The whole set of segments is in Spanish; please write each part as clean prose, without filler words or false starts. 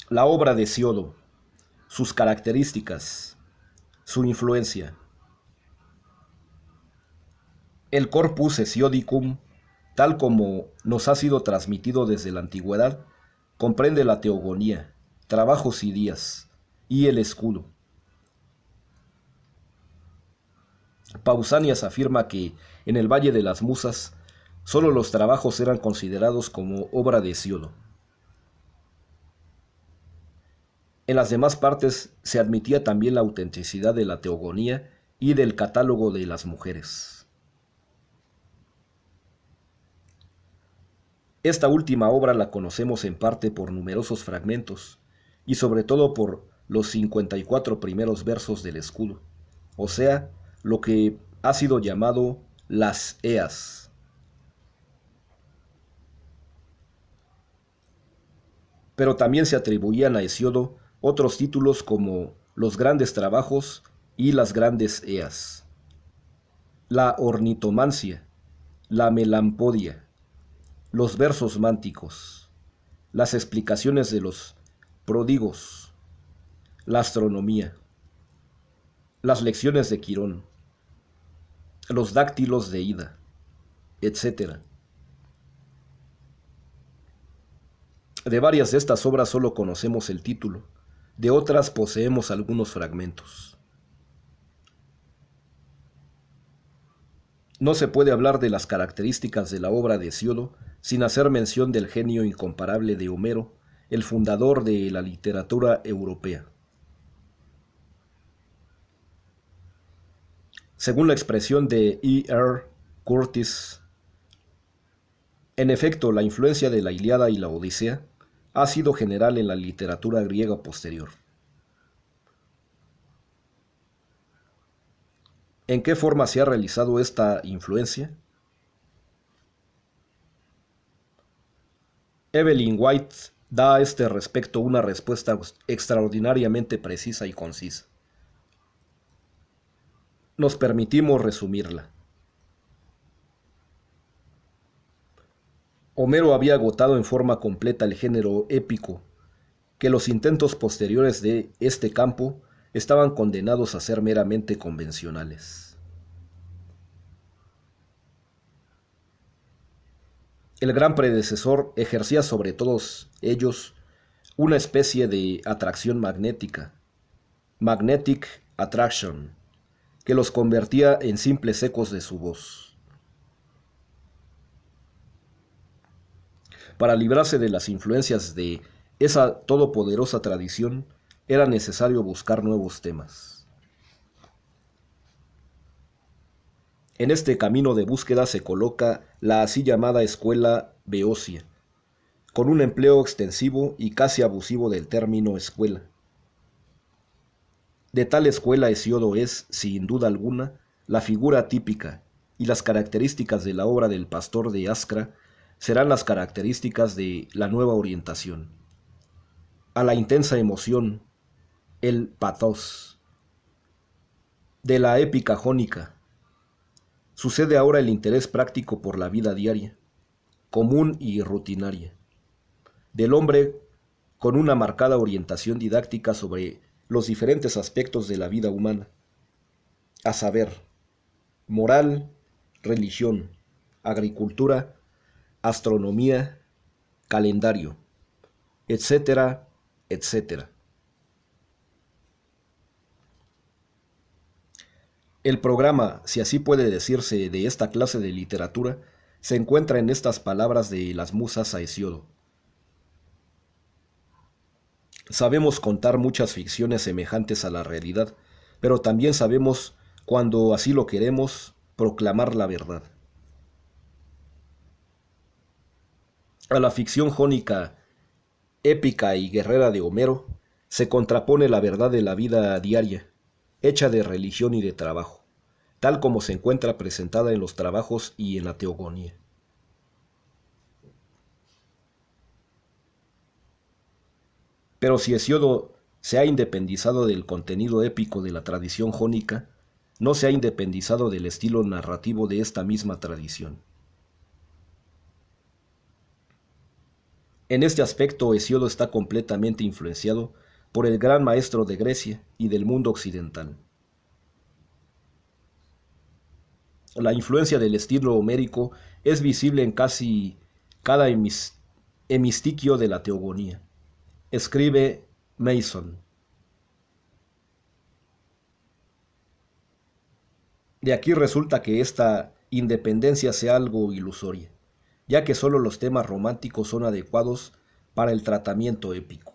La obra de Hesíodo, sus características, su influencia. El corpus Hesiodicum, tal como nos ha sido transmitido desde la antigüedad, comprende la teogonía, trabajos y días, y el escudo. Pausanias afirma que en el Valle de las Musas solo los trabajos eran considerados como obra de Hesíodo. En las demás partes se admitía también la autenticidad de la teogonía y del catálogo de las mujeres. Esta última obra la conocemos en parte por numerosos fragmentos y sobre todo por los 54 primeros versos del escudo, o sea, lo que ha sido llamado las Eas. Pero también se atribuían a Hesíodo otros títulos como los grandes trabajos y las grandes Eas, la ornitomancia, la melampodia, los versos mánticos, las explicaciones de los pródigos, la astronomía, las lecciones de Quirón, los dáctilos de Ida, etc. De varias de estas obras solo conocemos el título, de otras poseemos algunos fragmentos. No se puede hablar de las características de la obra de Hesíodo sin hacer mención del genio incomparable de Homero, el fundador de la literatura europea. Según la expresión de E.R. Curtis, en efecto, la influencia de la Ilíada y la Odisea ha sido general en la literatura griega posterior. ¿En qué forma se ha realizado esta influencia? Evelyn White da a este respecto una respuesta extraordinariamente precisa y concisa. Nos permitimos resumirla. Homero había agotado en forma completa el género épico, que los intentos posteriores de este campo estaban condenados a ser meramente convencionales. El gran predecesor ejercía sobre todos ellos una especie de atracción magnética, magnetic attraction, que los convertía en simples ecos de su voz. Para librarse de las influencias de esa todopoderosa tradición, era necesario buscar nuevos temas. En este camino de búsqueda se coloca la así llamada escuela beocia, con un empleo extensivo y casi abusivo del término escuela. De tal escuela Hesíodo es, sin duda alguna, la figura típica, y las características de la obra del pastor de Ascra serán las características de la nueva orientación. A la intensa emoción, el pathos, de la épica jónica, sucede ahora el interés práctico por la vida diaria, común y rutinaria, del hombre con una marcada orientación didáctica sobre los diferentes aspectos de la vida humana, a saber, moral, religión, agricultura, astronomía, calendario, etcétera, etcétera. El programa, si así puede decirse, de esta clase de literatura se encuentra en estas palabras de las musas a Hesíodo. Sabemos contar muchas ficciones semejantes a la realidad, pero también sabemos, cuando así lo queremos, proclamar la verdad. A la ficción jónica, épica y guerrera de Homero, se contrapone la verdad de la vida diaria, hecha de religión y de trabajo, tal como se encuentra presentada en los trabajos y en la teogonía. Pero si Hesíodo se ha independizado del contenido épico de la tradición jónica, no se ha independizado del estilo narrativo de esta misma tradición. En este aspecto, Hesíodo está completamente influenciado por el gran maestro de Grecia y del mundo occidental. La influencia del estilo homérico es visible en casi cada hemistiquio de la teogonía. Escribe Mason. De aquí resulta que esta independencia sea algo ilusoria, ya que solo los temas románticos son adecuados para el tratamiento épico.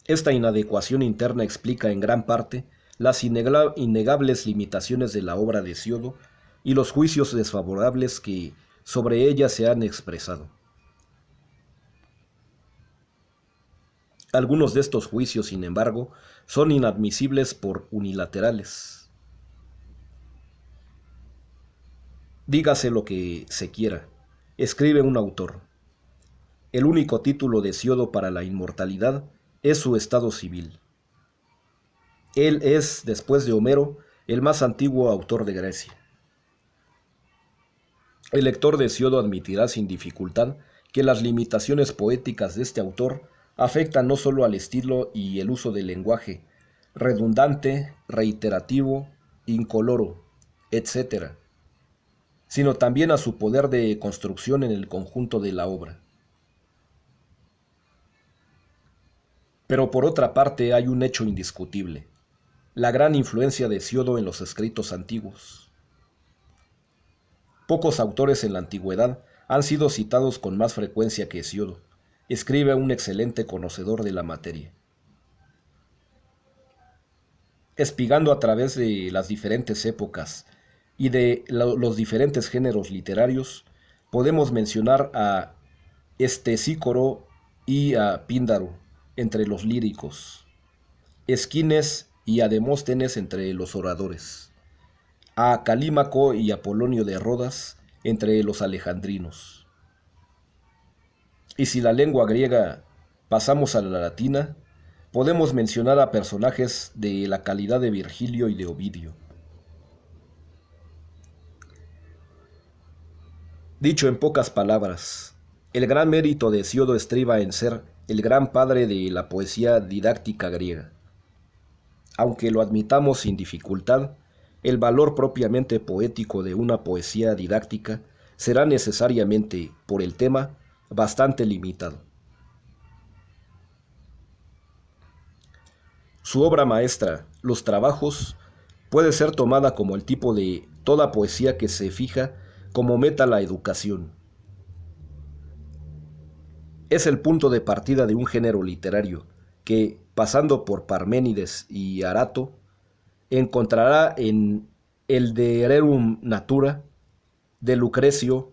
Esta inadecuación interna explica en gran parte las innegables limitaciones de la obra de Hesíodo y los juicios desfavorables que sobre ella se han expresado. Algunos de estos juicios, sin embargo, son inadmisibles por unilaterales. Dígase lo que se quiera, escribe un autor. El único título de Hesíodo para la inmortalidad es su estado civil. Él es, después de Homero, el más antiguo autor de Grecia. El lector de Hesíodo admitirá sin dificultad que las limitaciones poéticas de este autor afectan no solo al estilo y el uso del lenguaje, redundante, reiterativo, incoloro, etc., sino también a su poder de construcción en el conjunto de la obra. Pero por otra parte hay un hecho indiscutible, la gran influencia de Hesíodo en los escritos antiguos. Pocos autores en la antigüedad han sido citados con más frecuencia que Hesíodo, escribe un excelente conocedor de la materia. Espigando a través de las diferentes épocas y de los diferentes géneros literarios, podemos mencionar a Estesícoro y a Píndaro entre los líricos, Esquines y a Demóstenes entre los oradores, a Calímaco y Apolonio de Rodas entre los alejandrinos. Y si la lengua griega pasamos a la latina, podemos mencionar a personajes de la calidad de Virgilio y de Ovidio. Dicho en pocas palabras, el gran mérito de Hesíodo estriba en ser el gran padre de la poesía didáctica griega. Aunque lo admitamos sin dificultad, el valor propiamente poético de una poesía didáctica será necesariamente, por el tema, bastante limitado. Su obra maestra, Los Trabajos, puede ser tomada como el tipo de toda poesía que se fija como meta la educación. Es el punto de partida de un género literario que, pasando por Parménides y Arato, encontrará en el De Rerum Natura de Lucrecio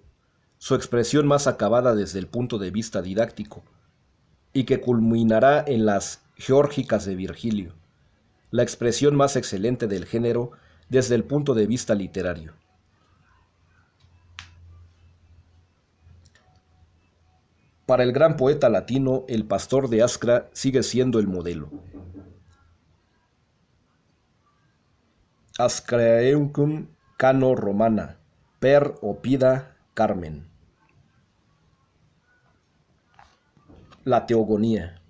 su expresión más acabada desde el punto de vista didáctico, y que culminará en las Geórgicas de Virgilio, la expresión más excelente del género desde el punto de vista literario. Para el gran poeta latino, el Pastor de Ascra sigue siendo el modelo. Ascraeunquum cano romana, per opida Carmen. La teogonía.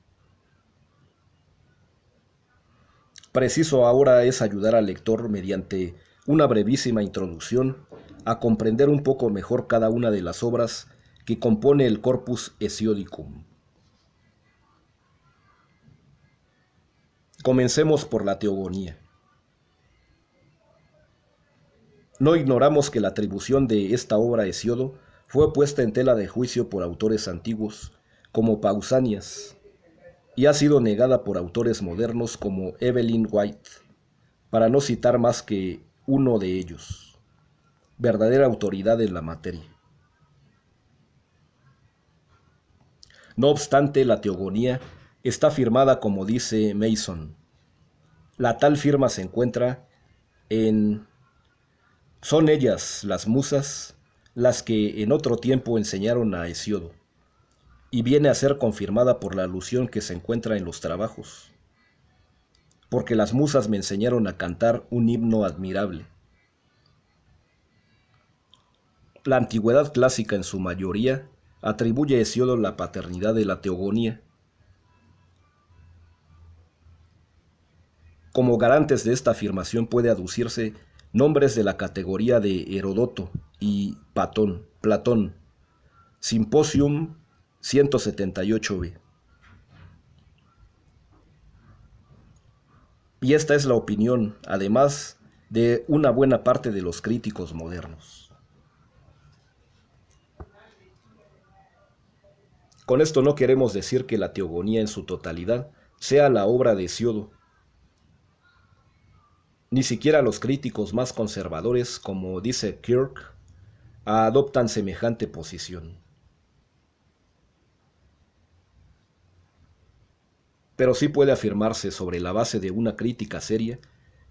Preciso ahora es ayudar al lector mediante una brevísima introducción a comprender un poco mejor cada una de las obras que compone el corpus Hesiodicum. Comencemos por la teogonía. No ignoramos que la atribución de esta obra a Hesíodo fue puesta en tela de juicio por autores antiguos, como Pausanias, y ha sido negada por autores modernos como Evelyn White, para no citar más que uno de ellos, verdadera autoridad en la materia. No obstante, la teogonía está firmada como dice Mason. La tal firma se encuentra en Son ellas, las musas, las que en otro tiempo enseñaron a Hesíodo, y viene a ser confirmada por la alusión que se encuentra en los trabajos, porque las musas me enseñaron a cantar un himno admirable. La antigüedad clásica en su mayoría atribuye a Hesíodo la paternidad de la teogonía. Como garantes de esta afirmación puede aducirse nombres de la categoría de Heródoto y Platón, Symposium 178b. Y esta es la opinión, además, de una buena parte de los críticos modernos. Con esto no queremos decir que la teogonía en su totalidad sea la obra de Hesíodo. Ni siquiera los críticos más conservadores, como dice Kirk, adoptan semejante posición. Pero sí puede afirmarse sobre la base de una crítica seria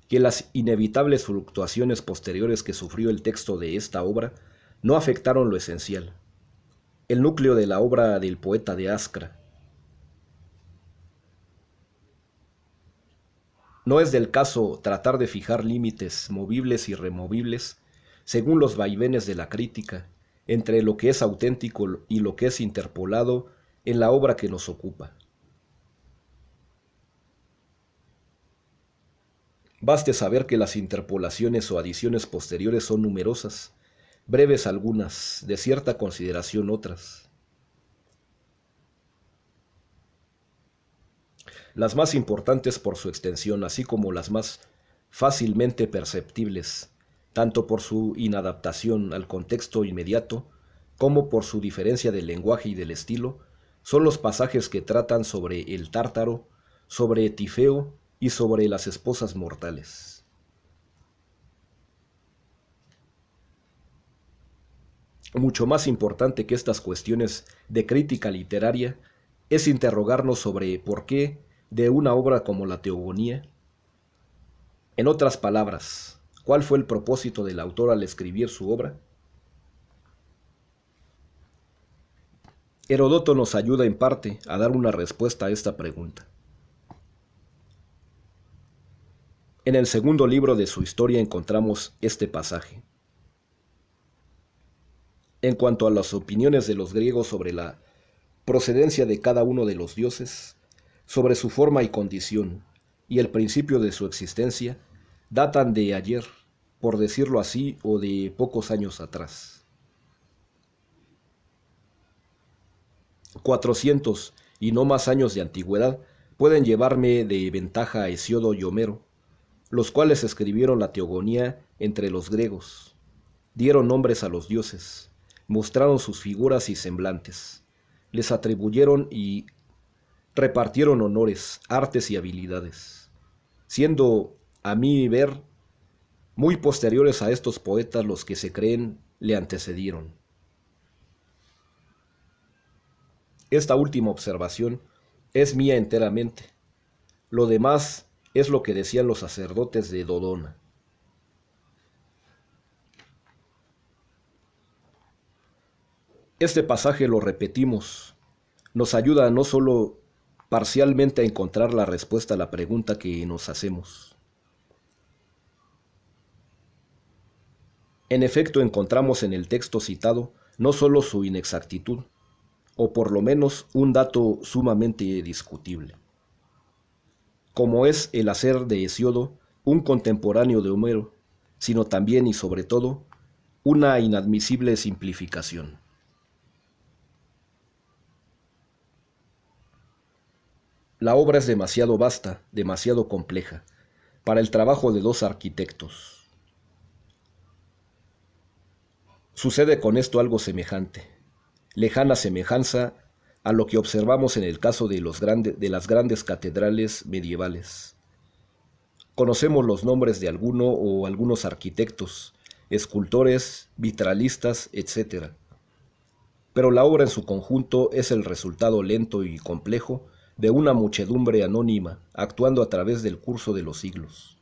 que las inevitables fluctuaciones posteriores que sufrió el texto de esta obra no afectaron lo esencial, el núcleo de la obra del poeta de Askra. No es del caso tratar de fijar límites movibles y removibles según los vaivenes de la crítica entre lo que es auténtico y lo que es interpolado en la obra que nos ocupa. Baste saber que las interpolaciones o adiciones posteriores son numerosas, breves algunas, de cierta consideración otras. Las más importantes por su extensión, así como las más fácilmente perceptibles, tanto por su inadaptación al contexto inmediato, como por su diferencia del lenguaje y del estilo, son los pasajes que tratan sobre el Tártaro, sobre Tifeo y sobre las esposas mortales. Mucho más importante que estas cuestiones de crítica literaria es interrogarnos sobre por qué de una obra como la Teogonía. En otras palabras, ¿cuál fue el propósito del autor al escribir su obra? Heródoto nos ayuda en parte a dar una respuesta a esta pregunta. En el segundo libro de su historia encontramos este pasaje. En cuanto a las opiniones de los griegos sobre la procedencia de cada uno de los dioses, sobre su forma y condición, y el principio de su existencia, datan de ayer, por decirlo así, o de pocos años atrás. 400 y no más años de antigüedad pueden llevarme de ventaja a Hesíodo y Homero, los cuales escribieron la Teogonía entre los griegos, dieron nombres a los dioses, mostraron sus figuras y semblantes, les atribuyeron y repartieron honores, artes y habilidades, siendo, a mi ver, muy posteriores a estos poetas los que se creen le antecedieron. Esta última observación es mía enteramente. Lo demás es lo que decían los sacerdotes de Dodona. Este pasaje, lo repetimos, nos ayuda no solo parcialmente a encontrar la respuesta a la pregunta que nos hacemos. En efecto, encontramos en el texto citado no solo su inexactitud, o por lo menos un dato sumamente discutible, como es el hacer de Hesíodo un contemporáneo de Homero, sino también y sobre todo una inadmisible simplificación. La obra es demasiado vasta, demasiado compleja, para el trabajo de dos arquitectos. Sucede con esto algo semejante, lejana semejanza a lo que observamos en el caso de las grandes catedrales medievales. Conocemos los nombres de alguno o algunos arquitectos, escultores, vitralistas, etc. Pero la obra en su conjunto es el resultado lento y complejo de una muchedumbre anónima actuando a través del curso de los siglos.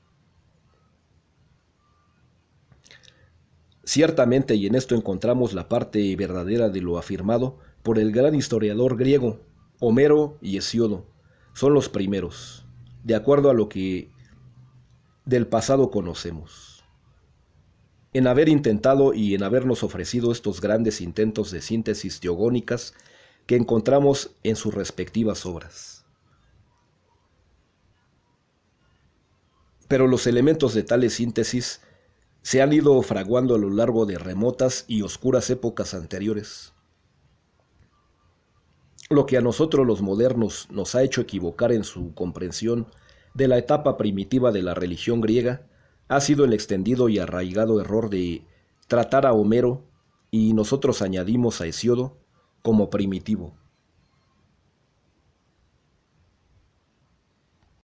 Ciertamente, y en esto encontramos la parte verdadera de lo afirmado por el gran historiador griego, Homero y Hesíodo, son los primeros, de acuerdo a lo que del pasado conocemos. en haber intentado y en habernos ofrecido estos grandes intentos de síntesis teogónicas que encontramos en sus respectivas obras. Pero los elementos de tales síntesis se han ido fraguando a lo largo de remotas y oscuras épocas anteriores. Lo que a nosotros los modernos nos ha hecho equivocar en su comprensión de la etapa primitiva de la religión griega ha sido el extendido y arraigado error de tratar a Homero, y nosotros añadimos a Hesíodo, como primitivo.